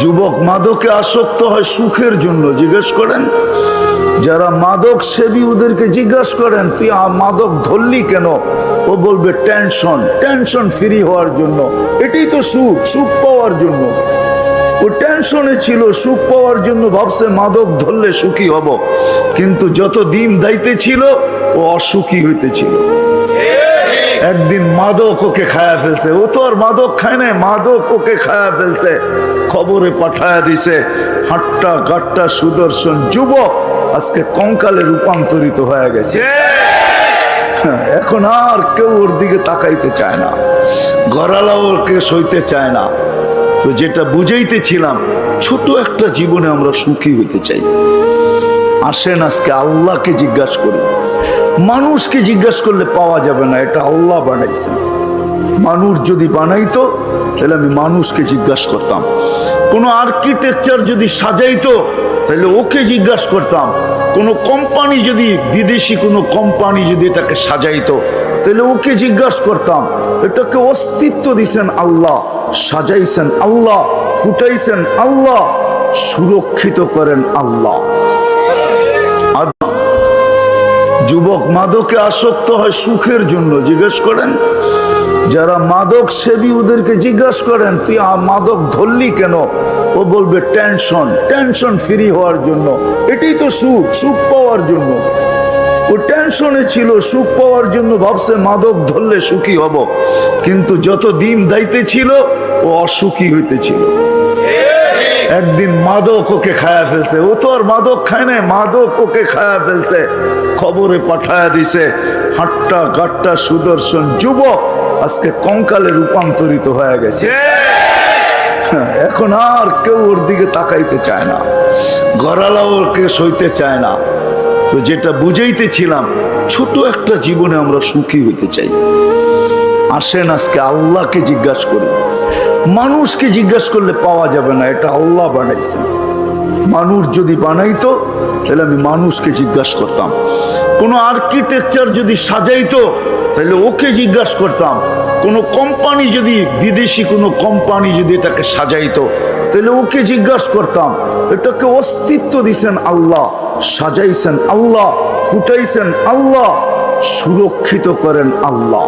যুবক মাদকে আসক্ত হয় সুখের জন্য। জিজ্ঞেস করেন যারা মাদক সেবী ওদেরকে জিজ্ঞাসা করেন তুই মাদক ধরলি কেন, ও বলবে টেনশন, টেনশন ফ্রি হওয়ার জন্য। এটাই তো সুখ, সুখ পাওয়ার জন্য। ও টেনশনে ছিল, সুখ পাওয়ার জন্য ভাবছে মাদক ধরলে সুখী হব, কিন্তু যত দিন দাইতে ছিল ও অসুখী হইতেছিল। একদিন মাদক ওকে খায়া ফেলছে। ও তো আর মাদক খায় না, মাদক ওকে খায়া ফেলছে, খবরে পাঠায়া দিছে। হাট্টা গাট্টা সুদর্শন যুবক আজকে কঙ্কালে রূপান্তরিত হয়ে গেছে। এখন আর কেউ ওর দিকে তাকাইতে চায় না, গড়ালা ওকে সইতে চায় না। তো যেটা বুঝাইতেছিলাম, ছোট একটা জীবনে আমরা সুখী হইতে চাই। আসেন আজকে আল্লাহকে জিজ্ঞাসা করি। মানুষকে জিজ্ঞাসা করলে পাওয়া যাবে না, এটা আল্লাহ বানাইছেন। মানুষ যদি বানাইতো তাহলে আমি মানুষকে জিজ্ঞাসা করতাম। কোনো আর্কিটেকচার যদি সাজাইতো তাহলে ওকে জিজ্ঞাসা করতাম। কোনো কোম্পানি যদি, বিদেশি কোনো কোম্পানি যদি এটাকে সাজাইতো তাহলে ওকে জিজ্ঞাসা করতাম। এটাকে অস্তিত্ব দিছেন আল্লাহ, সাজাইছেন আল্লাহ, ফুটাইছেন আল্লাহ, সুরক্ষিত করেন আল্লাহ। যুবক মাদকে আসক্ত হয় সুখের জন্য। জিজ্ঞেস করেন যারা মাদক সেবী ওদেরকে জিজ্ঞাসা করেন তুই মাদক ধরলি কেন, ও বলবে টেনশন, টেনশন ফ্রি হওয়ার জন্য। এটাই তো সুখ, সুখ পাওয়ার জন্য। ও টেনশনে ছিল, সুখ পাওয়ার জন্য ভাবছে মাদক ধরলে সুখী হব, কিন্তু যত দিন দাইতে ছিল ও অসুখী হইতেছিল। একদিন মাদক ওকে খায়া ফেলছে। ও তো আর মাদক খায় না, মাদক ওকে খায়া ফেলছে, খবরে পাঠায়া দিছে। হাট্টা গাট্টা সুদর্শন যুবক আজকে কঙ্কালে রূপান্তরিত হয়ে গেছে। এখন আর কেউ ওর দিকে তাকাইতে চায় না, গড়ালা ওকে সইতে চায় না। তো যেটা বুঝাইতেছিলাম, ছোট একটা জীবনে আমরা সুখী হইতে চাই। আসেন আজকে আল্লাহকে জিজ্ঞাসা করি। মানুষকে জিজ্ঞাসা করলে পাওয়া যাবে না, এটা আল্লাহ বানাইছেন। মানুষ যদি বানাইতো তাহলে আমি মানুষকে জিজ্ঞাসা করতাম। কোনো আর্কিটেকচার যদি সাজাইতো তাহলে ওকে জিজ্ঞাসা করতাম। কোনো কোম্পানি যদি, বিদেশি কোনো কোম্পানি যদি এটাকে সাজাইতো তাহলে ওকে জিজ্ঞাসা করতাম। এটাকে অস্তিত্ব দিছেন আল্লাহ, সাজাইছেন আল্লাহ, ফুটাইছেন আল্লাহ, সুরক্ষিত করেন আল্লাহ।